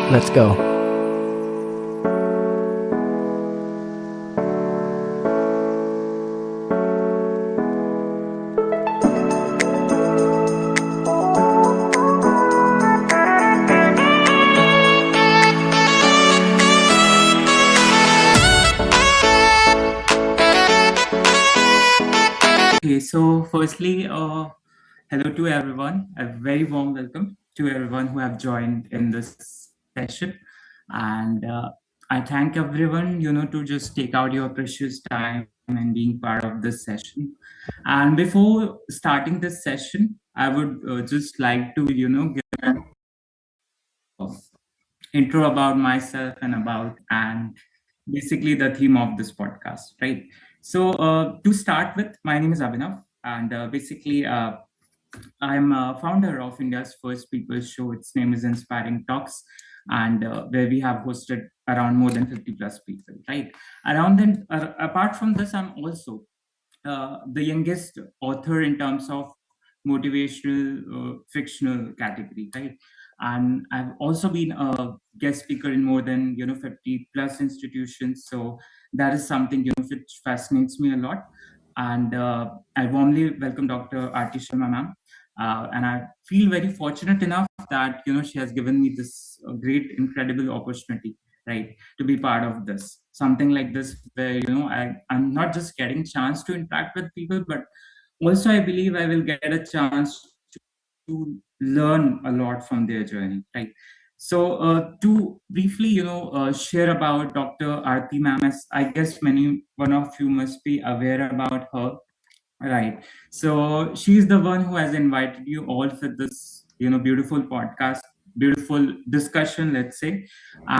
Let's go. Okay, so firstly, hello to everyone. A very warm welcome to everyone who have joined in this session, and I thank everyone, to just take out your precious time and being part of this session. And before starting this session, I would just like to, give an intro about myself and basically the theme of this podcast, right? So to start with, my name is Abhinav, and basically I'm a founder of India's first people show. Its name is Inspiring Talks, and where we have hosted around more than 50 plus people, right? Around then, apart from this, I'm also the youngest author in terms of motivational fictional category, right? And I've also been a guest speaker in more than 50 plus institutions. So that is something which fascinates me a lot. And I warmly welcome Dr. Aarti Sharma ma'am. And I feel very fortunate enough that she has given me this great, incredible opportunity, right, to be part of this something like this where I'm not just getting chance to interact with people, but also I believe I will get a chance to learn a lot from their journey, right? So to briefly share about Dr. Aarti ma'am, as I guess many one of you must be aware about her. Right. So she's the one who has invited you all for this, beautiful podcast, beautiful discussion, let's say.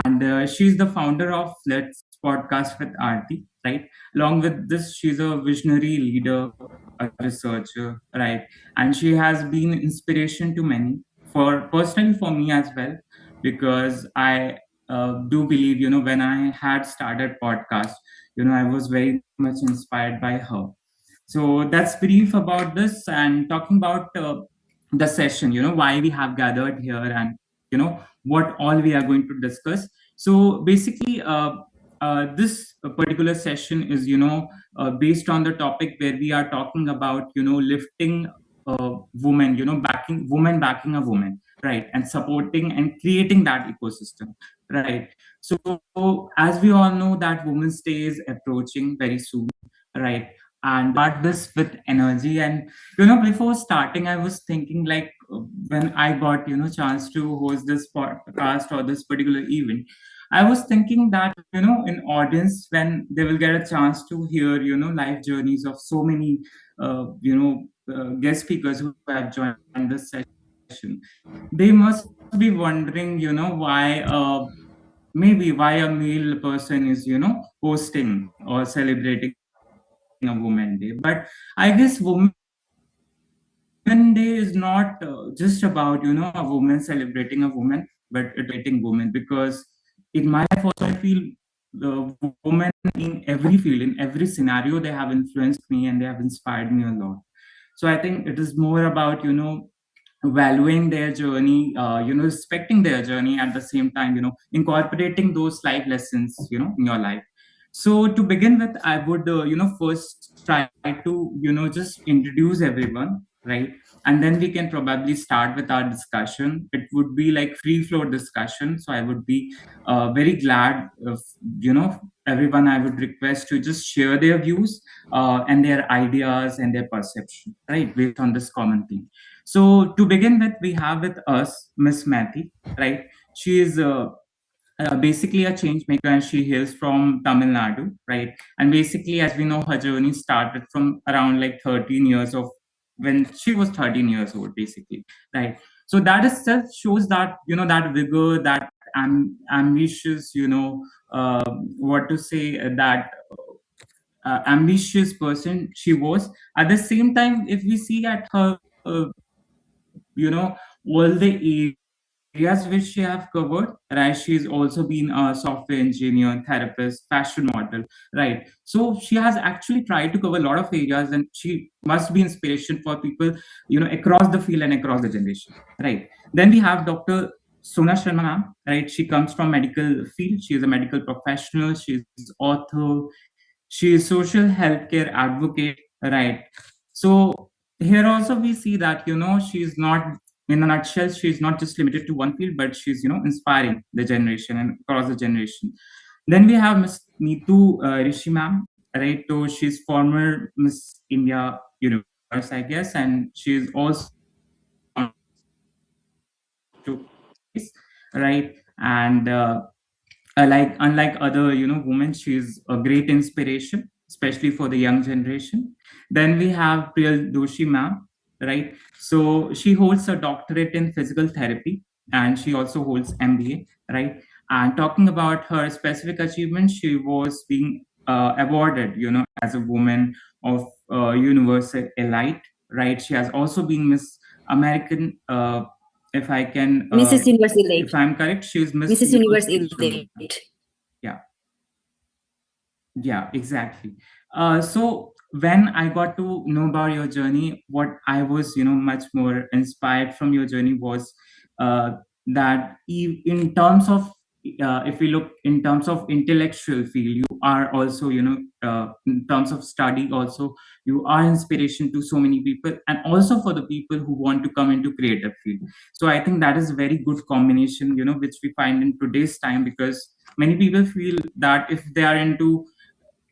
And she's the founder of Let's Podcast with Aarti, right? Along with this, she's a visionary leader, a researcher, right? And she has been inspiration to many, for personally for me as well, because I do believe, when I had started podcast, I was very much inspired by her. So that's brief about this and talking about the session, why we have gathered here and, what all we are going to discuss. So basically, this particular session is, based on the topic where we are talking about, lifting women, backing a woman, right, and supporting and creating that ecosystem, right. So as we all know that Women's Day is approaching very soon, right, and start this with energy. And before starting, I was thinking like when I got chance to host this podcast or this particular event, I was thinking that in audience, when they will get a chance to hear life journeys of so many guest speakers who have joined this session, they must be wondering why maybe why a male person is hosting or celebrating a Women Day. But I guess Women Day is not just about a woman celebrating a woman, but celebrating women. Because in my life also, I feel the women in every field, in every scenario, they have influenced me and they have inspired me a lot. So I think it is more about valuing their journey, respecting their journey, at the same time incorporating those life lessons in your life. So to begin with, I would first try to just introduce everyone, right, and then we can probably start with our discussion. It would be like free flow discussion, so I would be very glad if everyone, I would request to just share their views and their ideas and their perception, right, based on this common theme. So to begin with, we have with us Miss Mathi, right. She is basically a change maker, and she hails from Tamil Nadu, right? And basically, as we know, her journey started from around like 13 years of when she was 13 years old, basically, right? So that itself shows that that vigor, that ambitious, what to say, that ambitious person she was. At the same time, if we see at her, you know, all the areas which she have covered, right? She's also been a software engineer, therapist, fashion model, right? So she has actually tried to cover a lot of areas, and she must be inspiration for people, across the field and across the generation, right? Then we have Dr. Sona Sharma ma'am, right? She comes from medical field. She is a medical professional. She's author. She is social healthcare advocate, right? So here also we see that she's not, in a nutshell, she's not just limited to one field, but she's inspiring the generation and across the generation. Then we have Miss Neetu Rishi ma'am, right? So she's former Miss India Universe, I guess, and she's also right? And like unlike other women, she's a great inspiration, especially for the young generation. Then we have Priyal Doshi ma'am, right? So she holds a doctorate in physical therapy, and she also holds MBA, right? And talking about her specific achievements, she was being awarded as a woman of universal elite, right? She has also been Miss American, if I can, Mrs. Universe if Elite. I'm correct, she's Miss Mrs. Universe Universe Asia. Elite. Yeah, yeah, exactly. So when I got to know about your journey, what I was, much more inspired from your journey was uh, that in terms of, if we look in terms of intellectual field, you are also, in terms of study, also you are inspiration to so many people, and also for the people who want to come into creative field. So I think that is a very good combination, which we find in today's time, because many people feel that if they are into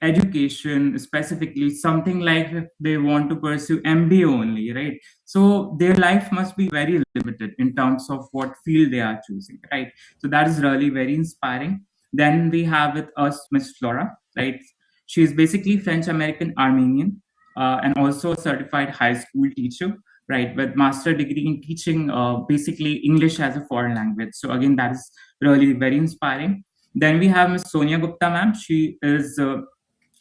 education, specifically something like if they want to pursue MBA only, right? So their life must be very limited in terms of what field they are choosing, right? So that is really very inspiring. Then we have with us Miss Flora, right? She is basically French American Armenian, and also a certified high school teacher, right, with master degree in teaching basically English as a foreign language. So again, that is really very inspiring. Then we have Miss Sonia Gupta ma'am. She is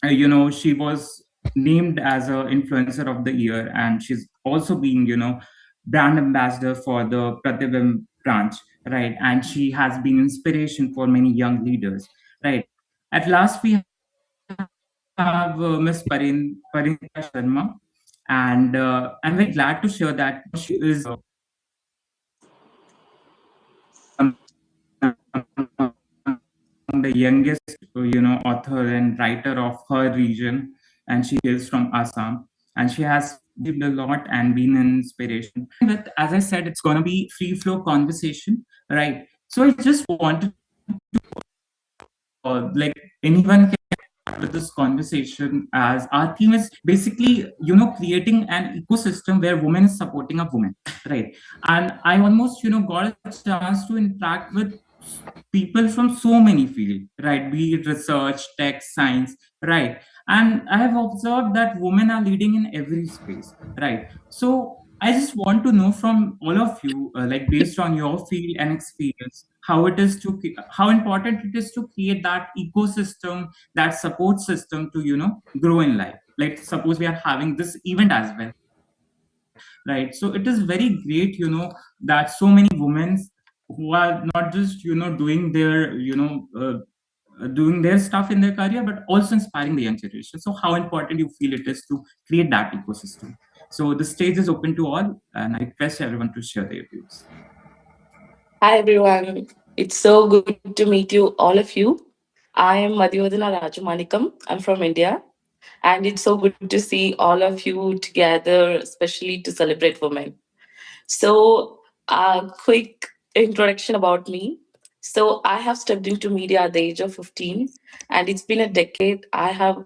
she was named as a influencer of the year, and she's also being brand ambassador for the Pratibim branch, right? And she has been inspiration for many young leaders, right? At last we have Miss Parinita Sharma, and I'm very glad to share that she is the youngest, author and writer of her region, and she is from Assam, and she has achieved a lot and been an inspiration. But as I said, it's gonna be free flow conversation, right? So I just wanted, like anyone can start with this conversation, as our theme is basically creating an ecosystem where women is supporting a woman, right? And I almost got a chance to interact with people from so many fields, right? Be it research, tech, science, right? And I have observed that women are leading in every space, right? So I just want to know from all of you, like based on your field and experience, how important it is to create that ecosystem, that support system to grow in life. Like suppose we are having this event as well, right? So it is very great that so many women who are not just doing their doing their stuff in their career, but also inspiring the young generation. So how important you feel it is to create that ecosystem? So the stage is open to all, and I request everyone to share their views. Hi everyone. It's so good to meet you, all of you. I am Madhyodhana Rajamanikam. I'm from India. And it's so good to see all of you together, especially to celebrate women. So, a quick introduction about me. So, I have stepped into media at the age of 15, and it's been a decade. I have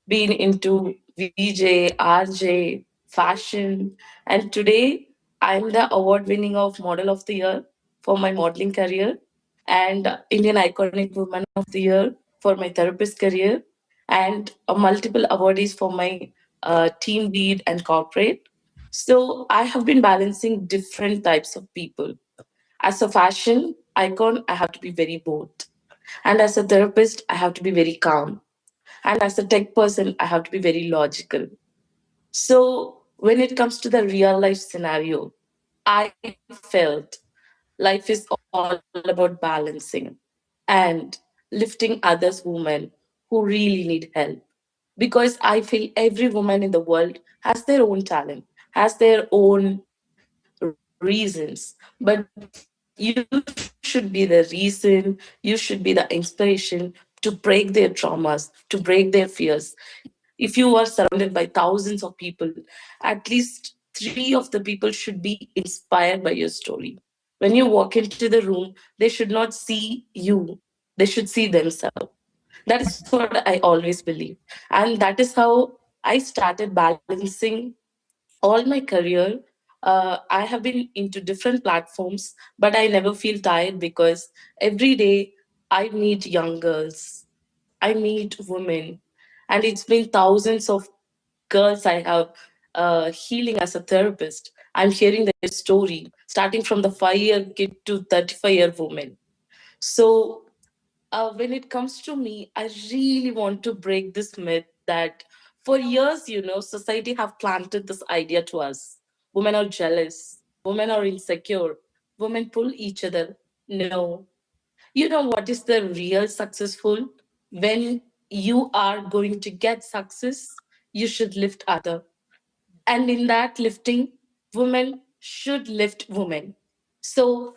been into VJ, RJ, fashion, and today I'm the award winning of Model of the Year for my modeling career and Indian Iconic Woman of the Year for my therapist career and multiple awardees for my team lead and corporate. So I have been balancing different types of people. As a fashion icon, I have to be very bold. And as a therapist, I have to be very calm. And as a tech person, I have to be very logical. So when it comes to the real life scenario, I felt life is all about balancing and lifting others women who really need help, because I feel every woman in the world has their own talent, has their own reasons, but we You should be the reason, you should be the inspiration to break their traumas, to break their fears. If you are surrounded by thousands of people, at least three of the people should be inspired by your story. When you walk into the room, they should not see you, they should see themselves. That is what I always believe. And that is how I started balancing all my career. I have been into different platforms, but I never feel tired because every day I meet young girls, I meet women, and it's been thousands of girls I have healing as a therapist. I'm hearing their story, starting from the 5 year kid to 35-year woman. So when it comes to me, I really want to break this myth that for years, society have planted this idea to us. Women are jealous, women are insecure, women pull each other. No. You know what is the real successful? When you are going to get success, you should lift other. And in that lifting, women should lift women. So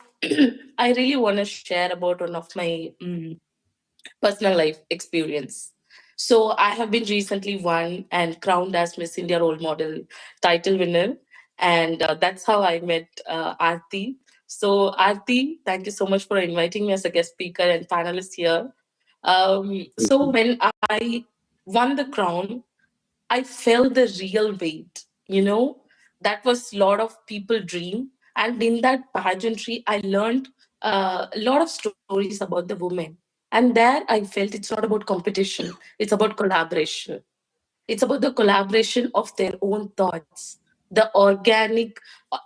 I really want to share about one of my personal life experience. So I have been recently won and crowned as Miss India role model title winner, and that's how I met Aarti. So Aarti, thank you so much for inviting me as a guest speaker and panelist here. So when I won the crown, I felt the real weight. That was a lot of people dream, and in that pageantry, I learned a lot of stories about the women. And there, I felt it's not about competition; it's about collaboration. It's about the collaboration of their own thoughts, the organic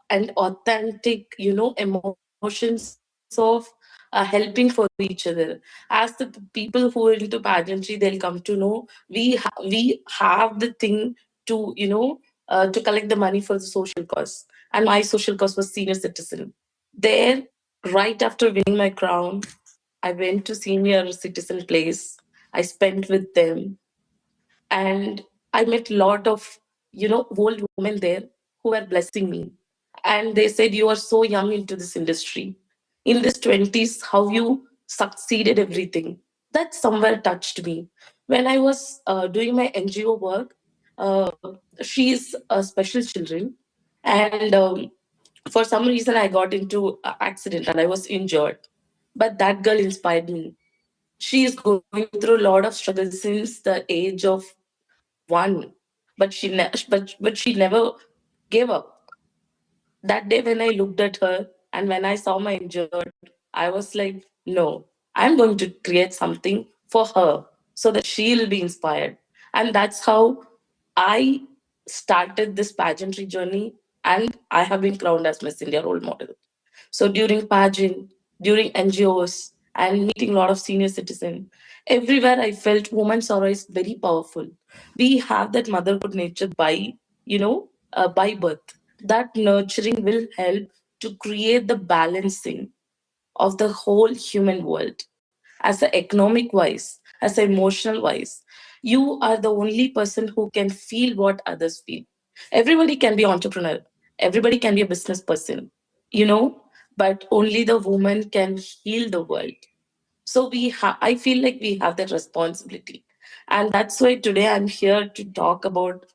and authentic, emotions of helping for each other. As the people who are into pageantry, they'll come to know we have the thing to, to collect the money for the social cause. And my social cause was senior citizen. There, right after winning my crown, I went to senior citizen place. I spent with them, and I met a lot of old women there who were blessing me, and they said, you are so young into this industry, in this 20s, how you succeeded everything. That somewhere touched me. When I was doing my NGO work, uh, she's special children, and for some reason I got into a accident and I was injured, but that girl inspired me. She is going through a lot of struggle since the age of one, but but she never gave up. That day when I looked at her and when I saw my injured, I was like, no, I'm going to create something for her so that she'll be inspired. And that's how I started this pageantry journey, and I have been crowned as Miss India role model. So during pageant, during NGOs, and meeting a lot of senior citizens, everywhere I felt woman sorrow is very powerful. We have that motherhood nature by birth. That nurturing will help to create the balancing of the whole human world. As a economic wise, as a emotional wise, you are the only person who can feel what others feel. Everybody can be entrepreneur, everybody can be a business person, you know but only the woman can heal the world. So I feel like we have that responsibility, and that's why today I'm here to talk about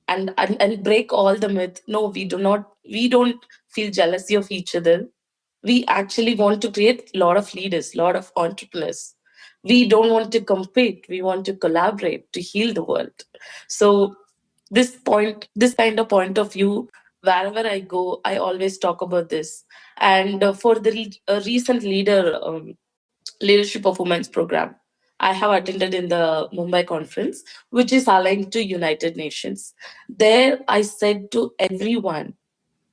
and break all the myth. No, we don't feel jealousy of each other. We actually want to create a lot of leaders, a lot of entrepreneurs. We don't want to compete, we want to collaborate to heal the world. So this kind of point of view, wherever I go, I always talk about this. And for the recent leadership of women's program I have attended in the Mumbai conference, which is aligned to United Nations. There I said to everyone,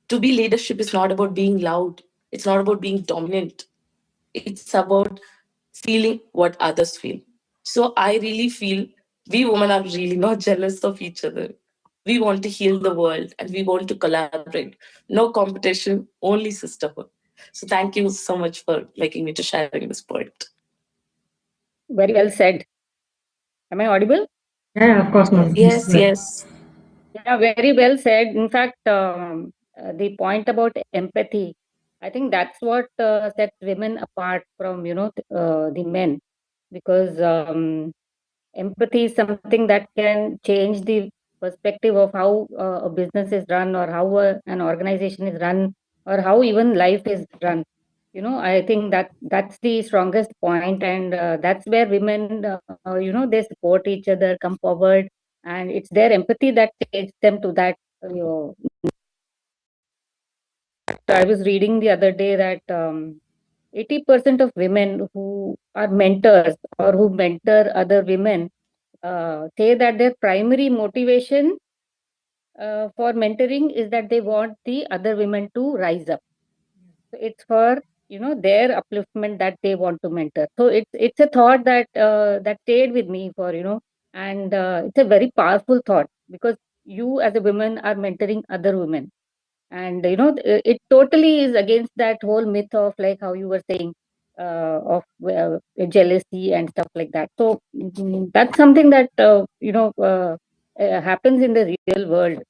to be leadership is not about being loud, it's not about being dominant, it's about feeling what others feel. So I really feel we women are really not jealous of each other. We want to heal the world and we want to collaborate. No competition, only sisterhood. So thank you so much for making me to sharing this point. Very well said. Am I audible? Yeah, of course, ma'am. Please Yes, go ahead. yes. Yeah, very well said. In fact, the point about empathy. I think that's what sets women apart from, the men, because empathy is something that can change the perspective of how a business is run, or how an organization is run, or how even life is run. I think that's the strongest point, and that's where women, they support each other, come forward, and it's their empathy that takes them to that. I was reading the other day that 80% of women who are mentors or who mentor other women say that their primary motivation for mentoring is that they want the other women to rise up. So it's for their upliftment that they want to mentor. So it's a thought that stayed with me for and it's a very powerful thought, because you as a woman are mentoring other women, and it totally is against that whole myth of, like how you were saying, of jealousy and stuff like that. So that's something that happens in the real world.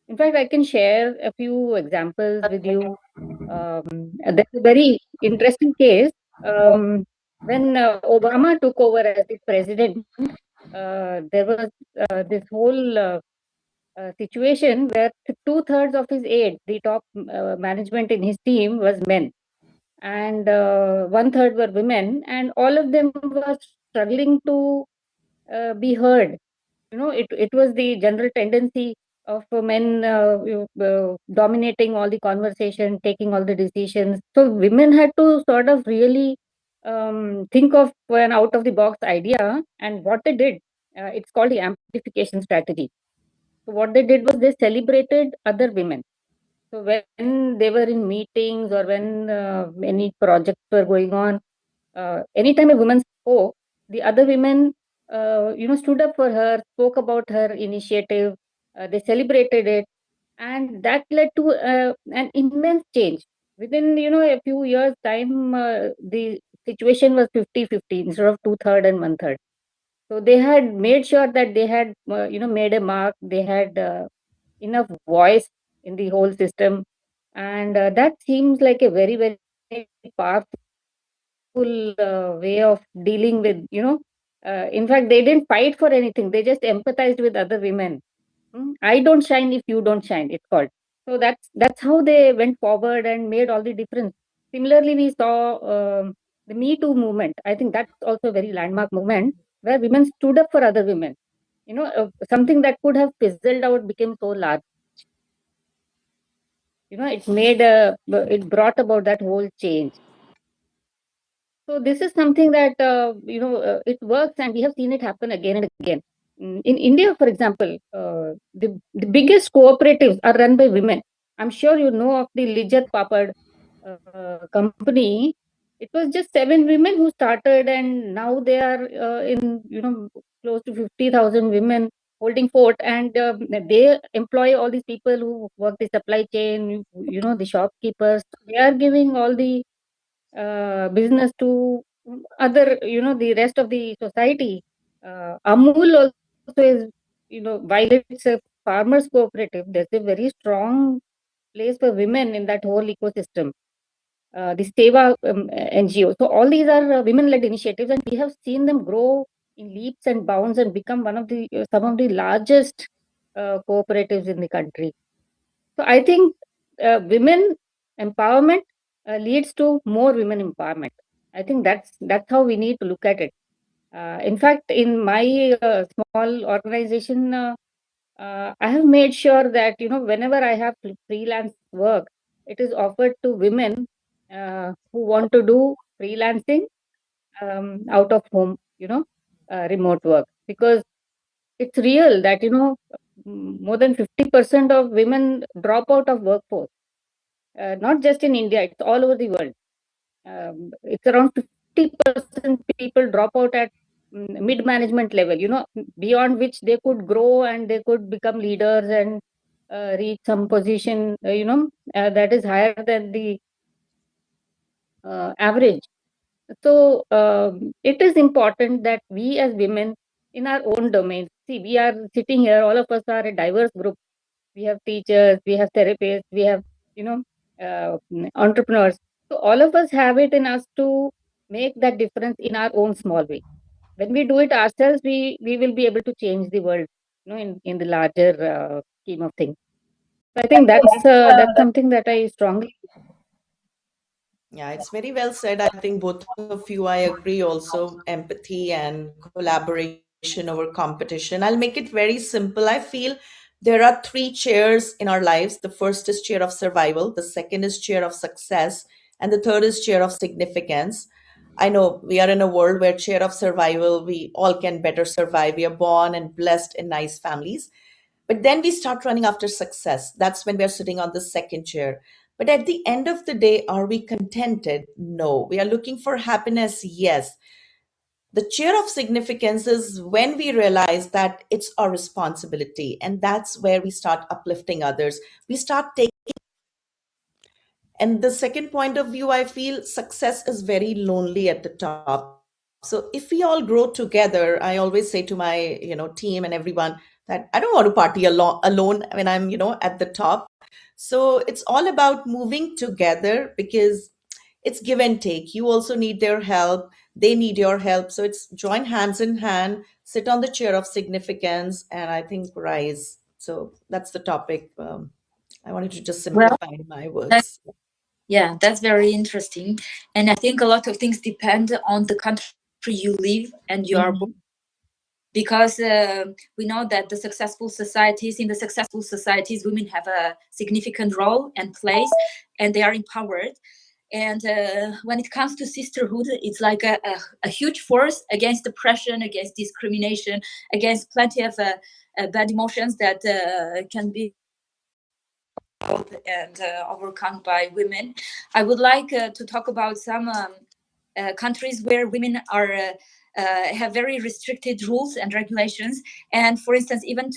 In fact, I can share a few examples with you. There's a very interesting case. When Obama took over as the president, there was this whole situation where two-thirds of his aide, the top management in his team, was men, and one-third were women, and all of them were struggling to be heard. It was the general tendency of men dominating all the conversation, taking all the decisions. So women had to sort of really think of an out of the box idea, and what they did, it's called the amplification strategy. So what they did was they celebrated other women. So when they were in meetings, or when any projects were going on, anytime a woman spoke, the other women, stood up for her, spoke about her initiative. They celebrated it, and that led to an immense change. Within a few years' time, the situation was 50-50 instead of two-third and one-third. So they had made sure that they had, made a mark. They had enough voice in the whole system, and that seems like a very, very powerful way of dealing with. In fact, they didn't fight for anything. They just empathized with other women. I don't shine if you don't shine, it's called. So that's how they went forward and made all the difference. Similarly, we saw the Me Too movement. I think that's also a very landmark movement, where women stood up for other women. Something that could have fizzled out became so large. It brought about that whole change. So this is something that it works, and we have seen it happen again and again. In India, for example, the biggest cooperatives are run by women. I'm sure you know of the Lijjat Papad company. It was just 7 women who started, and now they are in close to 50,000 women holding fort, and they employ all these people who work the supply chain, the shopkeepers. They are giving all the business to other, the rest of the society. Amul also is, while it's a farmers cooperative, there's a very strong place for women in that whole ecosystem. The Seva NGO. So all these are women-led initiatives, and we have seen them grow in leaps and bounds and become one of the some of the largest cooperatives in the country. So I think women empowerment leads to more women empowerment. I think that's how we need to look at it. In fact, in my small organization, I have made sure that whenever I have freelance work, it is offered to women who want to do freelancing out of home, remote work, because it's real that more than 50% of women drop out of workforce. Not just in India, it's all over the world. It's around 50% people drop out at mid-management level, beyond which they could grow and they could become leaders and reach some position, that is higher than the average. So it is important that we as women in our own domain, see, we are sitting here, all of us are a diverse group. We have teachers, we have therapists, we have, entrepreneurs. So all of us have it in us to make that difference in our own small way. When we do it ourselves, we will be able to change the world, in the larger scheme of things. So I think that's something that I strongly. Yeah, it's very well said. I think both of you, I agree also, empathy and collaboration over competition. I'll make it very simple. I feel there are three chairs in our lives. The first is chair of survival, the second is chair of success, and the third is chair of significance. I know we are in a world where chair of survival, we all can better survive. We are born and blessed in nice families. But then we start running after success. That's when we are sitting on the second chair. But at the end of the day, are we contented? No. We are looking for happiness? Yes. The chair of significance is when we realize that it's our responsibility. And that's where we start uplifting others. We start taking. And the second point of view, I feel success is very lonely at the top. So if we all grow together, I always say to my, team and everyone that I don't want to party alone when I'm, at the top. So it's all about moving together because it's give and take. You also need their help. They need your help. So it's join hands in hand, sit on the chair of significance, and I think rise. So that's the topic. I wanted to just Well, simplify my words. yeah, that's very interesting. And I think a lot of things depend on the country you live and you are born. Because we know that in the successful societies, women have a significant role and place, and they are empowered. And when it comes to sisterhood, it's like a huge force against oppression, against discrimination, against plenty of bad emotions that can be and overcome by women. I would like to talk about some countries where women are have very restricted rules and regulations, and for instance, even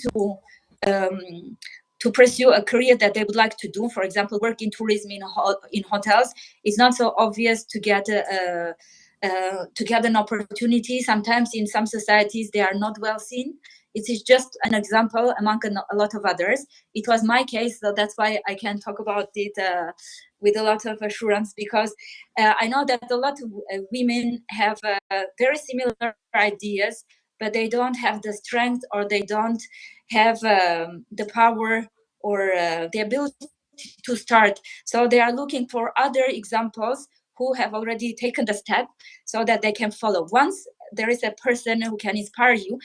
to pursue a career that they would like to do, for example, work in tourism in hotels, it's not so obvious to get an opportunity. Sometimes in some societies they are not well seen. It is just an example among a lot of others. It was my case, so that's why I can talk about it with a lot of assurance, because I know that a lot of women have very similar ideas, but they don't have the strength, or they don't have the power or the ability to start. So they are looking for other examples who have already taken the step so that they can follow. Once there is a person who can inspire you,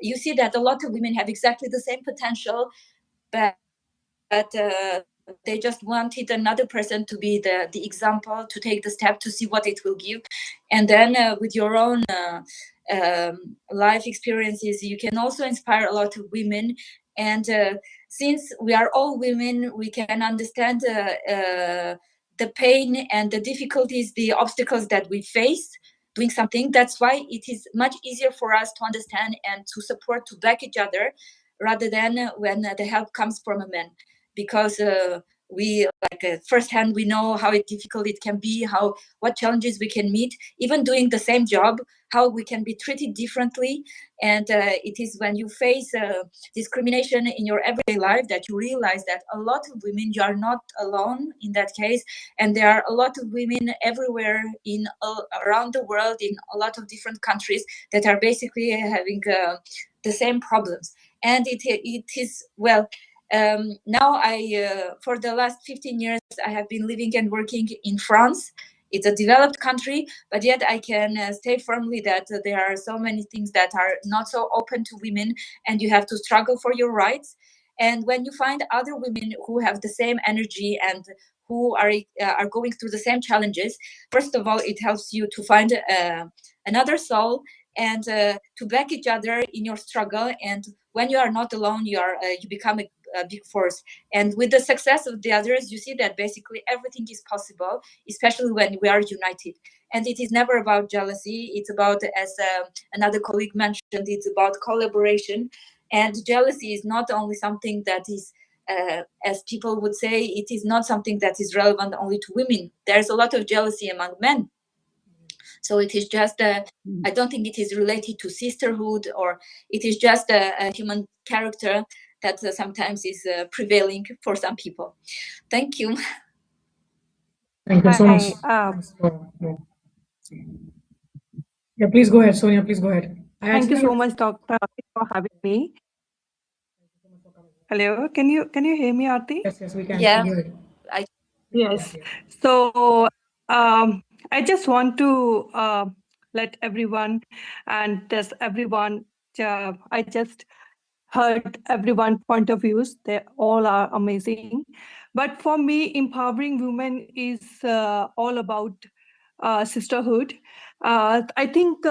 you see that a lot of women have exactly the same potential, but they just wanted another person to be the example, to take the step, to see what it will give. And then with your own life experiences, you can also inspire a lot of women. And since we are all women, we can understand the pain and the difficulties, the obstacles that we face doing something. That's why it is much easier for us to understand and to support, to back each other, rather than when the help comes from a man. Because we firsthand we know how difficult it can be, what challenges we can meet, even doing the same job, how we can be treated differently. And it is when you face discrimination in your everyday life that you realize that a lot of women, you are not alone in that case, and there are a lot of women everywhere around the world, in a lot of different countries, that are basically having the same problems. And it is, well, now for the last 15 years, I have been living and working in France. It's a developed country, but yet I can say firmly that there are so many things that are not so open to women, and you have to struggle for your rights. And when you find other women who have the same energy and who are going through the same challenges, first of all, it helps you to find another soul and to back each other in your struggle. And when you are not alone, you become a big force. And with the success of the others, you see that basically everything is possible, especially when we are united. And it is never about jealousy. It's about, as another colleague mentioned, it's about collaboration. And jealousy is not only something that is, as people would say, it is not something that is relevant only to women. There's a lot of jealousy among men. So it is just, I don't think it is related to sisterhood, or it is just a human character that sometimes is prevailing for some people. Thank you. Thank you so much. Hi. Thanks for, yeah, please go ahead, Sonia. Please go ahead. Thank you so much, Dr. Aarti, for having me. Hello, can you hear me, Aarti? Yes, we can. Yeah. Go ahead. Yes. So I just want to let everyone and just everyone. I just heard everyone point of views. They all are amazing. But for me, empowering women is all about sisterhood. I think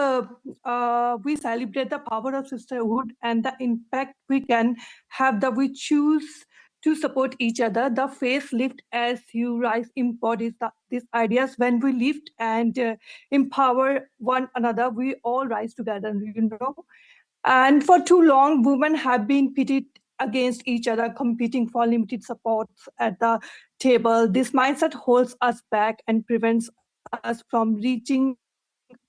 we celebrate the power of sisterhood and the impact we can have that we choose to support each other. The facelift as you rise embodies these ideas. When we lift and empower one another, we all rise together, And for too long, women have been pitted against each other, competing for limited supports at the table. This mindset holds us back and prevents us from reaching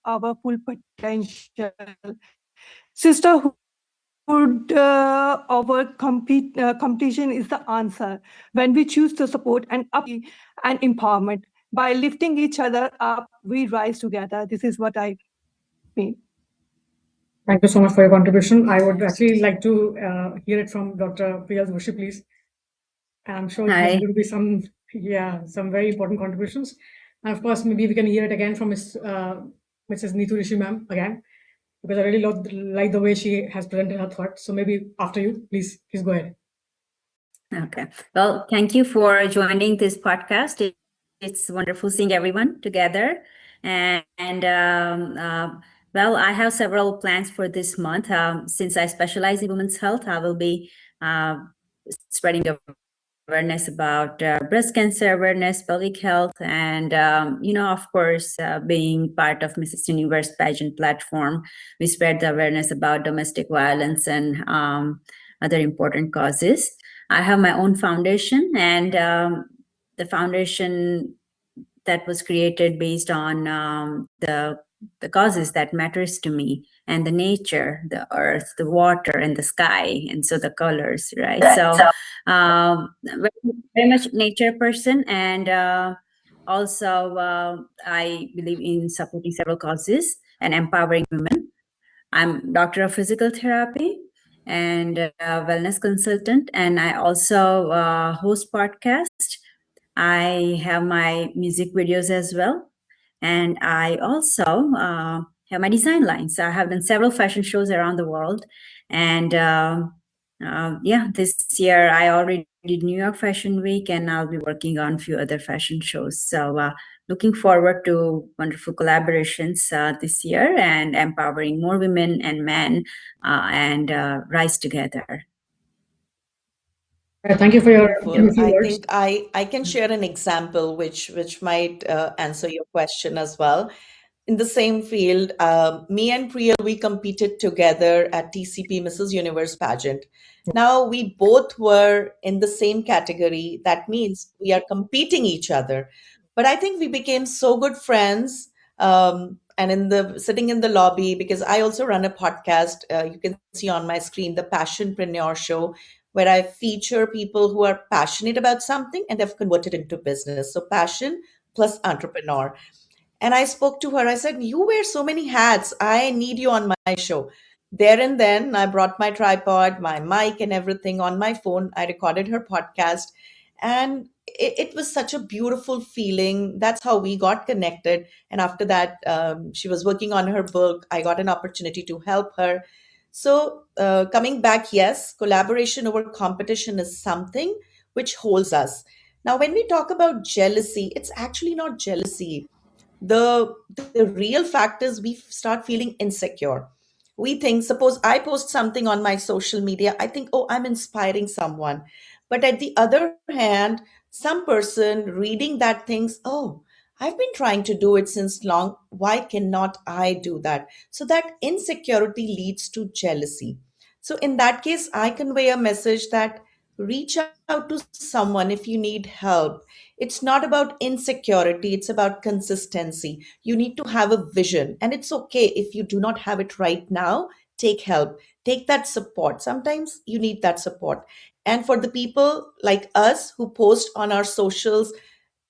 our full potential. Sisterhood over competition is the answer. When we choose to support and empowerment, by lifting each other up, we rise together. This is what I mean. Thank you so much for your contribution. I would actually like to hear it from Dr. Priyal Joshi, please. I'm sure Hi. there will be some very important contributions. And of course, maybe we can hear it again from Mrs. Neetu Rishi ma'am again, because I really like the way she has presented her thoughts. So maybe after you, please go ahead. Okay. Well, thank you for joining this podcast. It's wonderful seeing everyone together. Well, I have several plans for this month. Since I specialize in women's health, I will be spreading awareness about breast cancer awareness, pelvic health, and of course, being part of Mrs. Universe pageant platform, we spread the awareness about domestic violence and other important causes. I have my own foundation, and the foundation that was created based on the causes that matters to me, and the nature, the earth, the water, and the sky, and so the colors, right? So very much nature person, and also I believe in supporting several causes and empowering women. I'm doctor of physical therapy and wellness consultant, and I also host podcast. I have my music videos as well, and I also have my design lines. So I have done several fashion shows around the world, and this year I already did New York Fashion Week, and I'll be working on a few other fashion shows. So looking forward to wonderful collaborations this year and empowering more women and men and rise together. Thank you for your I think I can share an example which might answer your question as well. In the same field, me and Priyal, we competed together at TCP Mrs. Universe pageant. Now we both were in the same category. That means we are competing each other. But I think we became so good friends. And sitting in the lobby, because I also run a podcast, you can see on my screen the Passionpreneur Show, where I feature people who are passionate about something and have converted into business. So passion plus entrepreneur. And I spoke to her. I said, "You wear so many hats. I need you on my show." There and then, I brought my tripod, my mic, and everything on my phone. I recorded her podcast. And it was such a beautiful feeling. That's how we got connected. And after that, she was working on her book. I got an opportunity to help her. So, coming back, yes, collaboration over competition is something which holds us. Now, when we talk about jealousy, it's actually not jealousy. The real fact is we start feeling insecure. We think, suppose I post something on my social media, I think, oh, I'm inspiring someone. But at the other hand, some person reading that thinks, oh, I've been trying to do it since long. Why cannot I do that? So that insecurity leads to jealousy. So in that case, I convey a message that reach out to someone if you need help. It's not about insecurity, it's about consistency. You need to have a vision, and it's okay if you do not have it right now. Take help, take that support. Sometimes you need that support. And for the people like us who post on our socials,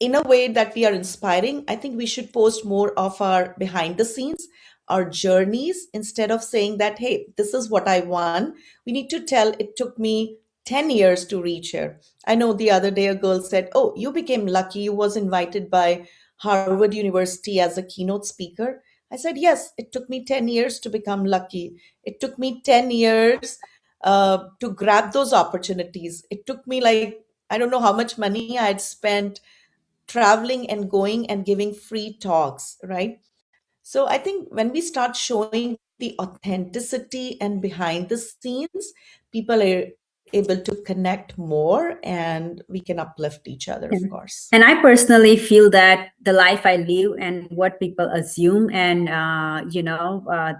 in a way that we are inspiring, I think we should post more of our behind the scenes, our journeys, instead of saying that, hey, this is what I won. We need to tell it took me 10 years to reach here. I know the other day a girl said, oh, you became lucky. You was invited by Harvard University as a keynote speaker. I said, yes, it took me 10 years to become lucky. It took me 10 years to grab those opportunities. It took me like, I don't know how much money I had spent traveling and going and giving free talks, right? So I think when we start showing the authenticity and behind the scenes, people are able to connect more and we can uplift each other, of course. And I personally feel that the life I live and what people assume and,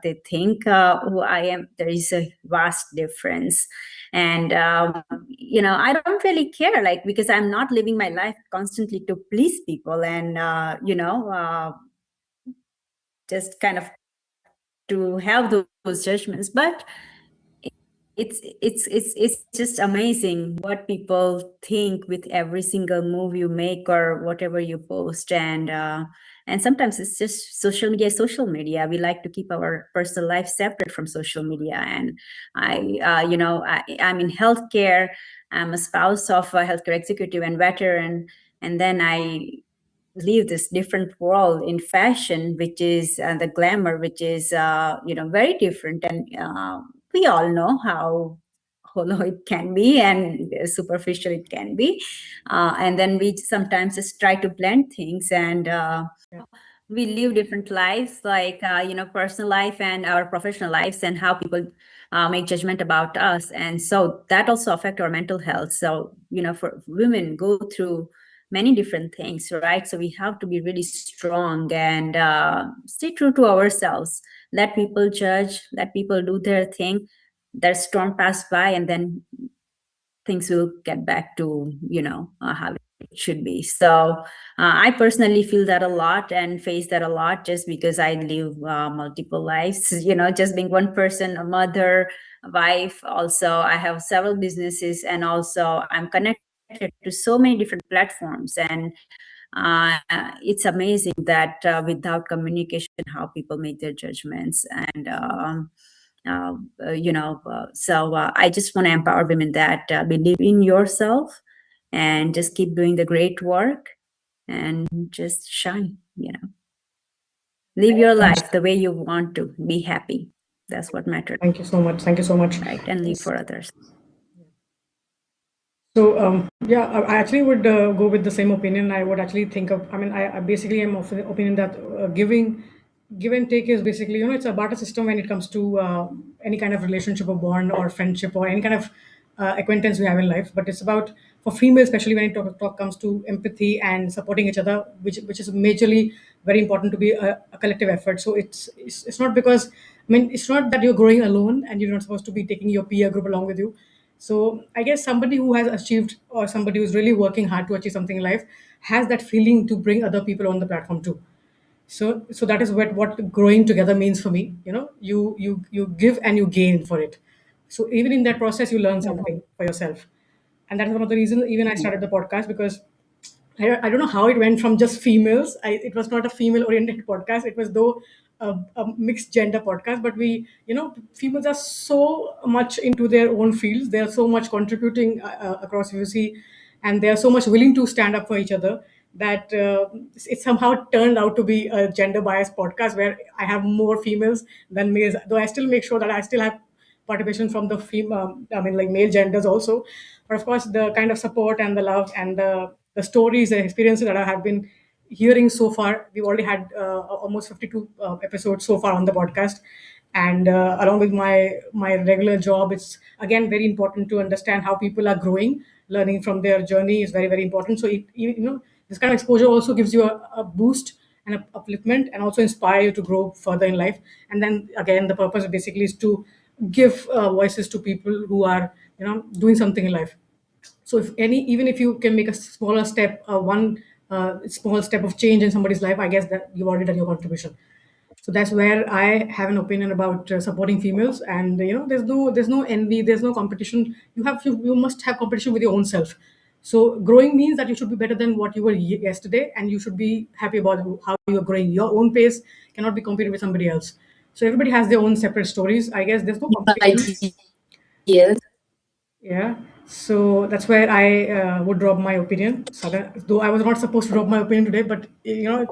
they think who I am, there is a vast difference. And, I don't really care, like, because I'm not living my life constantly to please people and, just kind of to have those judgments. But it's just amazing what people think with every single move you make or whatever you post, and sometimes it's just social media. We like to keep our personal life separate from social media. And I'm in healthcare. I'm a spouse of a healthcare executive and veteran, and then I live this different world in fashion, which is the glamour, which is very different. And we all know how hollow it can be and superficial it can be, and then we sometimes just try to blend things, and we live different lives, like personal life and our professional lives, and how people make judgment about us, and so that also affect our mental health. So for women go through many different things, right? So we have to be really strong and stay true to ourselves. Let people judge, let people do their thing. Their storm pass by, and then things will get back to how it should be. So I personally feel that a lot and face that a lot, just because I live multiple lives. Just being one person, a mother, a wife. Also, I have several businesses, and also I'm connected to so many different platforms, and it's amazing that without communication, how people make their judgments. And so I just want to empower women that believe in yourself and just keep doing the great work and just shine. Live your life the way you want to. Be happy. That's what matters. Thank you so much. Thank you so much. Right, and live for others. So I actually would go with the same opinion. I would actually think of, I basically am of the opinion that give and take is basically, it's a barter system when it comes to any kind of relationship or bond or friendship or any kind of acquaintance we have in life. But it's about, for females, especially when it comes to empathy and supporting each other, which is majorly very important to be a collective effort. So it's not because, it's not that you're growing alone and you're not supposed to be taking your peer group along with you. So I guess somebody who has achieved, or somebody who's really working hard to achieve something in life, has that feeling to bring other people on the platform too. So that is what growing together means for me. You give and you gain for it. So even in that process, you learn something for yourself, and that is one of the reasons even I started the podcast, because I don't know how it went from just females. It was not a female oriented podcast. It was though a mixed gender podcast, but females are so much into their own fields. They are so much contributing across UC, and they are so much willing to stand up for each other, that it somehow turned out to be a gender biased podcast where I have more females than males, though I still make sure that I still have participation from the female, like male genders also. But of course, the kind of support and the love and the stories and experiences that I have been hearing so far, we've already had almost 52 episodes so far on the podcast. And along with my regular job, it's again very important to understand how people are growing. Learning from their journey is very, very important. So this kind of exposure also gives you a boost and an upliftment, and also inspire you to grow further in life. And then again, the purpose basically is to give voices to people who are doing something in life. So even if you can make a smaller step, one small step of change in somebody's life, I guess that you've already done your contribution. So that's where I have an opinion about supporting females. And there's no envy, there's no competition. You must have competition with your own self. So growing means that you should be better than what you were yesterday, and you should be happy about how you're growing. Your own pace cannot be competed with somebody else. So everybody has their own separate stories. I guess there's no competition. Yes. Yeah. So that's where I would drop my opinion. Though I was not supposed to drop my opinion today, but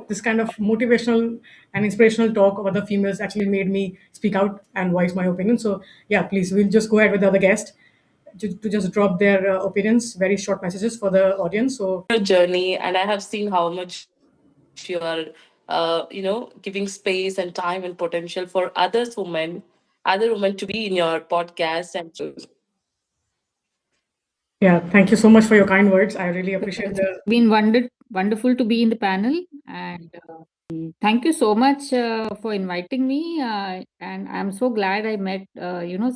this kind of motivational and inspirational talk of other females actually made me speak out and voice my opinion. So yeah, please, we'll just go ahead with the other guest to just drop their opinions, very short messages for the audience. So Your journey, and I have seen how much you are, giving space and time and potential for other women to be in your podcast and yeah, thank you so much for your kind words. I really appreciate the. Been wonderful to be in the panel, and thank you so much for inviting me. And I'm so glad I met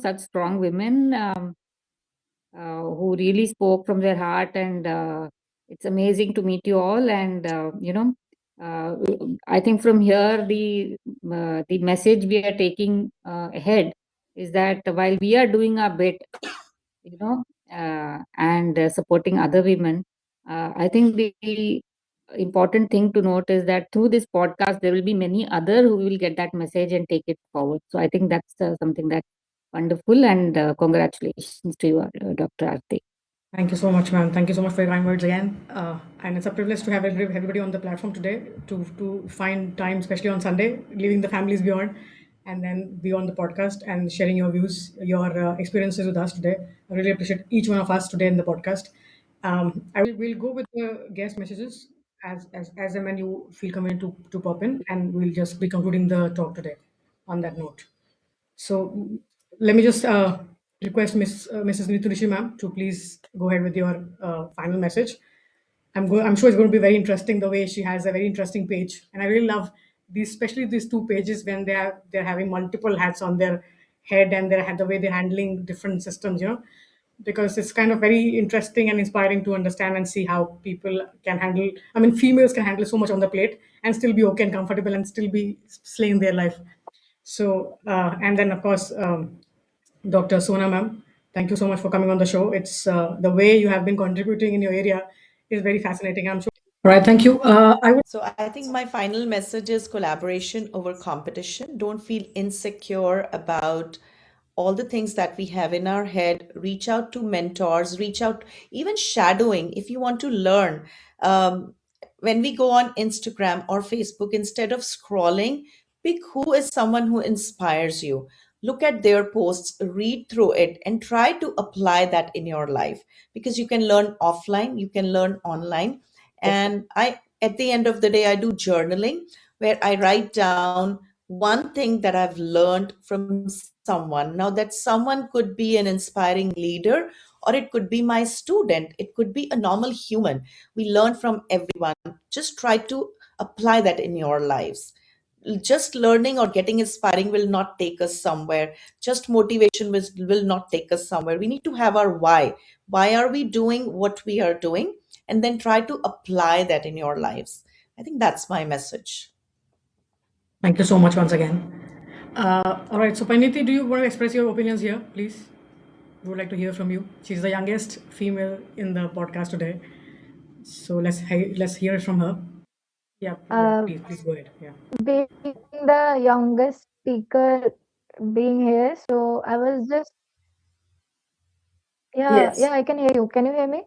such strong women who really spoke from their heart, and it's amazing to meet you all. And uh, I think from here the message we are taking ahead is that while we are doing our bit, and supporting other women, I think the important thing to note is that through this podcast, there will be many other who will get that message and take it forward. So I think that's something that's wonderful, and congratulations to you, Dr. Aarti. Thank you so much, ma'am. Thank you so much for your kind words again. And it's a privilege to have everybody on the platform today to find time, especially on Sunday, leaving the families beyond, and then be on the podcast and sharing your views, your experiences with us today. I really appreciate each one of us today in the podcast. We'll go with the guest messages as and when you feel convenient to pop in, and we'll just be concluding the talk today on that note. So let me just request Mrs. Neetu Rishi ma'am to please go ahead with your final message. I'm sure it's going to be very interesting the way she has a very interesting page, and I really love these, especially these two pages when they're having multiple hats on their head, and the way they're handling different systems. Because it's kind of very interesting and inspiring to understand and see how people can handle. I mean, females can handle so much on the plate and still be okay and comfortable and still be slaying their life. So, and then of course, Dr. Sona ma'am, thank you so much for coming on the show. It's the way you have been contributing in your area is very fascinating. I'm sure. All right, thank you. So I think my final message is collaboration over competition. Don't feel insecure about all the things that we have in our head. Reach out to mentors, reach out, even shadowing if you want to learn. When we go on Instagram or Facebook, instead of scrolling, pick who is someone who inspires you. Look at their posts, read through it, and try to apply that in your life, because you can learn offline, you can learn online. And at the end of the day, I do journaling where I write down one thing that I've learned from someone. Now, that someone could be an inspiring leader, or it could be my student, it could be a normal human. We learn from everyone. Just try to apply that in your lives. Just learning or getting inspiring will not take us somewhere. Just motivation will not take us somewhere. We need to have our why. Why are we doing what we are doing? And then try to apply that in your lives. I think that's my message. Thank you so much once again. All right, so Paniti, do you want to express your opinions here, please? We would like to hear from you. She's the youngest female in the podcast today, so let's hear it from her. Yeah, please go ahead. Yeah. Being the youngest speaker being here, so I was just Yes. yeah, I can hear you. Can you hear me?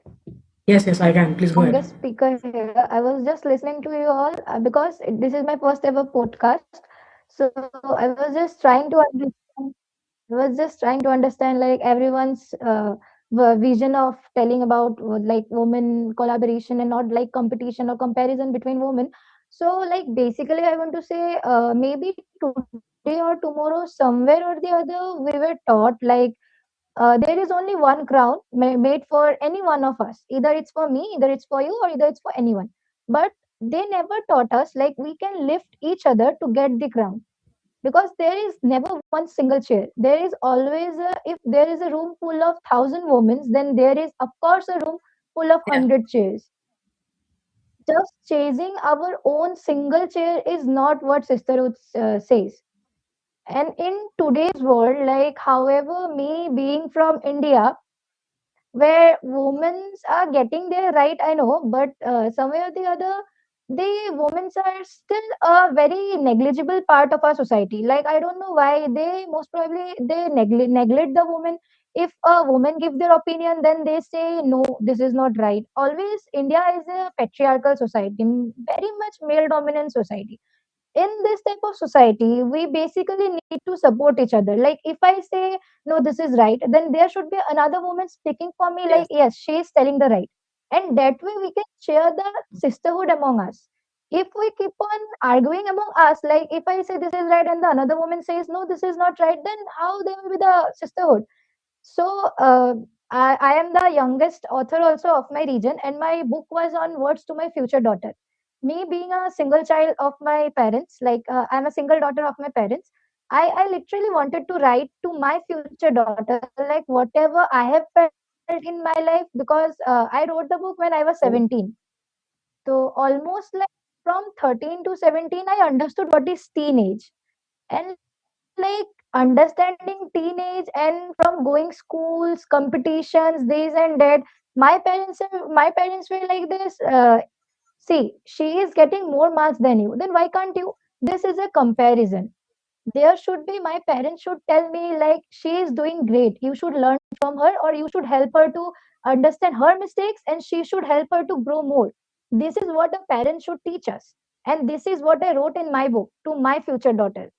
Yes, I can. Please go ahead. Youngest speaker here. I was just listening to you all because this is my first ever podcast. So I was just trying to understand. I was just trying to understand like everyone's vision of telling about like women collaboration and not like competition or comparison between women. So like basically, I want to say maybe today or tomorrow, somewhere or the other, we were taught like there is only one crown made for any one of us. Either it's for me, either it's for you, or either it's for anyone. But they never taught us like we can lift each other to get the crown, because there is never one single chair. There is always if there is a room full of 1,000 women, then there is of course a room full of Yeah. 100 chairs. Just chasing our own single chair is not what sisterhood says. And in today's world, like however me being from India, where women are getting their right, I know, but some way or the other, the women are still a very negligible part of our society. Like, I don't know why they most probably they neglect the woman. If a woman give their opinion, then they say no, this is not right. Always, India is a patriarchal society, very much male dominant society. In this type of society, we basically need to support each other. Like, if I say no, this is right, then there should be another woman speaking for me, like, yes, she is telling the right. And that way we can share the sisterhood among us. If we keep on arguing among us, like, if I say this is right and the another woman says no, this is not right, then how there will be the sisterhood? So, I am the youngest author also of my region, and my book was on words to my future daughter. Me being a single child of my parents, like, I'm a single daughter of my parents, I literally wanted to write to my future daughter, like, whatever I have felt in my life, because I wrote the book when I was 17. So, almost like from 13 to 17, I understood what is teenage. And like understanding teenage and from going schools, competitions, this and that, my parents were like this. See, she is getting more marks than you, then why can't you? This is a comparison. There should be, my parents should tell me like, she is doing great, you should learn from her, or you should help her to understand her mistakes, and she should help her to grow more. This is what a parent should teach us, and this is what I wrote in my book to my future daughter,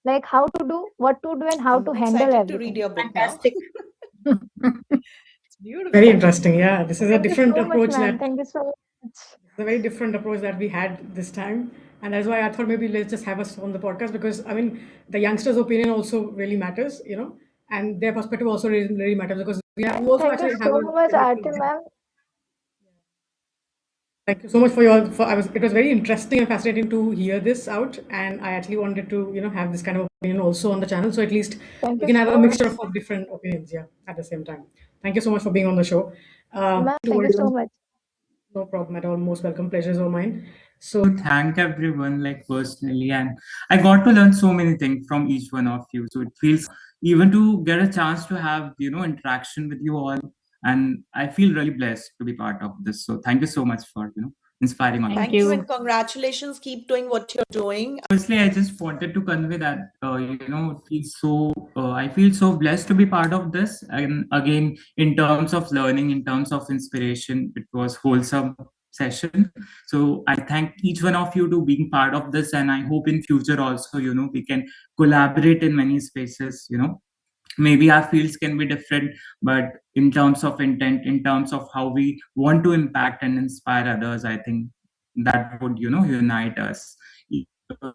like how to do, what to do, and how I'm to handle excited to read everything. your book Fantastic. now. It's beautiful. Very interesting. Yeah, this is a Thank you different so much, approach ma'am. that Thank you so much. it's a very different approach that we had this time. And that's why I thought maybe let's just have us on the podcast, because I mean the youngsters' opinion also really matters, and their perspective also really matters, because we also Thank you actually have so a much, Aarti, ma'am. Thank you so much for your. It was very interesting and fascinating to hear this out, and I actually wanted to have this kind of opinion also on the channel, so at least Thank we you can have a so much, mixture of different opinions, yeah, at the same time. Thank you so much for being on the show. ma'am. To Thank you so audience, much. no problem at all. Most welcome. Pleasure's all mine. So To thank everyone like personally, and I got to learn so many things from each one of you, so it feels even to get a chance to have interaction with you all, and I feel really blessed to be part of this. So thank you so much for inspiring all of Thank us. you and congratulations. Keep doing what you're doing. Firstly, I just wanted to convey that it feels so. I feel so blessed to be part of this, and again, in terms of learning, in terms of inspiration, it was wholesome session. So I thank each one of you to being part of this, and I hope in future also, we can collaborate in many spaces. Maybe our fields can be different, but in terms of intent, in terms of how we want to impact and inspire others, I think that would unite us,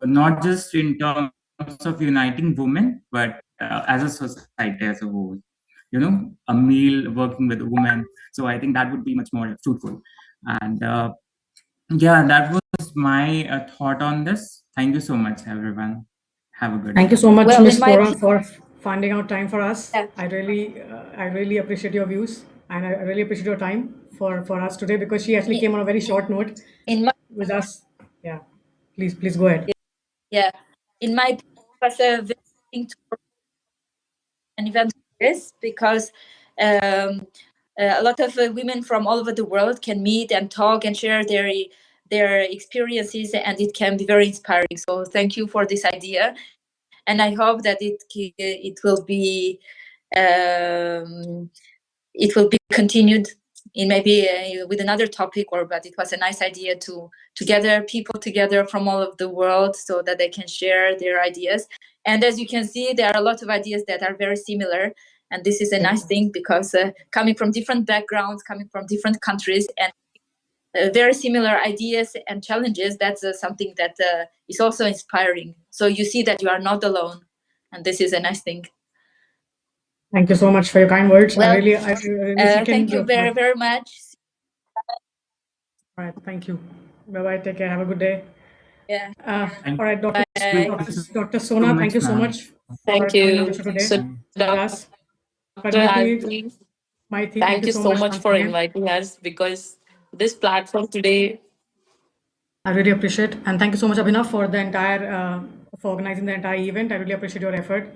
not just in terms of uniting women, but as a society as a whole. A male working with a woman, so I think that would be much more fruitful. And yeah, that was my thought on this. Thank you so much, everyone. Have a good thank day. you so much, Well, Ms. in my Flora, opinion, for finding out time for us. yeah, I really appreciate your views, and I really appreciate your time for us today, because she actually came on a very short note in my with us. Yeah, please go ahead. yeah, in my opinion, it was a very thing to an event like this, because a lot of women from all over the world can meet and talk and share their experiences, and it can be very inspiring. So thank you for this idea, and I hope that it will be continued in maybe with another topic, but it was a nice idea to gather people together from all over the world so that they can share their ideas. And as you can see, there are a lot of ideas that are very similar, and this is a nice thing, because coming from different backgrounds, coming from different countries, and very similar ideas and challenges, that's something that is also inspiring. So you see that you are not alone, and this is a nice thing. Thank you so much for your kind words. Well, I really second thank you your very, point. very much. All right, thank you. Bye bye. Take care. Have a good day. Yeah. All right, Dr. Bye. Dr. Sona, thank you so ma'am. much for Thank coming on the you. show today So, with us. Dr. Aarti, Maithi, thank you so much once for again. inviting us, because this platform today. I really appreciate, and thank you so much, Abhinav, for the entire for organizing the entire event. I really appreciate your effort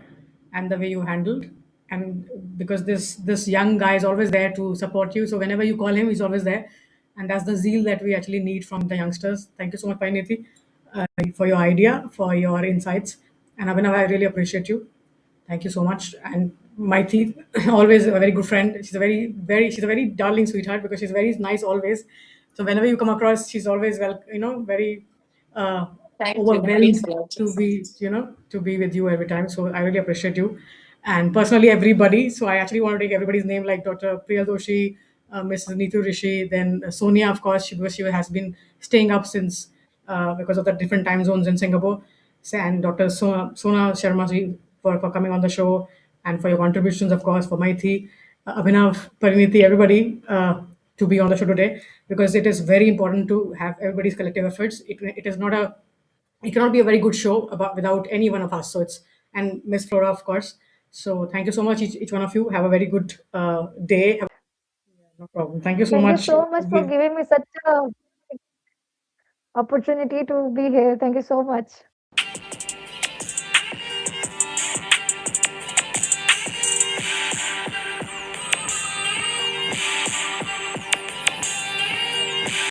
and the way you handled. and because this young guy is always there to support you. So whenever you call him, he's always there, and that's the zeal that we actually need from the youngsters. Thank you so much, Pariniti, for your idea, for your insights, and Abhinav, I really appreciate you. Thank you so much. And Maithi, always a very good friend. She's a she's a very darling sweetheart because she's very nice always. So whenever you come across, she's always very Thank you. overwhelmed Thanks a lot. to be, to be with you every time. So I really appreciate you. And personally, everybody. So I actually want to take everybody's name, like Dr. Priya Doshi, Mrs. Neetu Rishi, then Sonia, of course, because she has been staying up since because of the different time zones in Singapore. And Dr. Sona Sharma ji for coming on the show and for your contributions, of course, for Maithi, Abhinav, Pariniti, everybody to be on the show today, because it is very important to have everybody's collective efforts. It is not a, it cannot be a very good show without any one of us. So it's, and Miss Flora, of course. So thank you so much, each one of you. Have a very good day. No problem. Thank you so Thank you much. so much for giving me such a opportunity to be here. Thank you so much.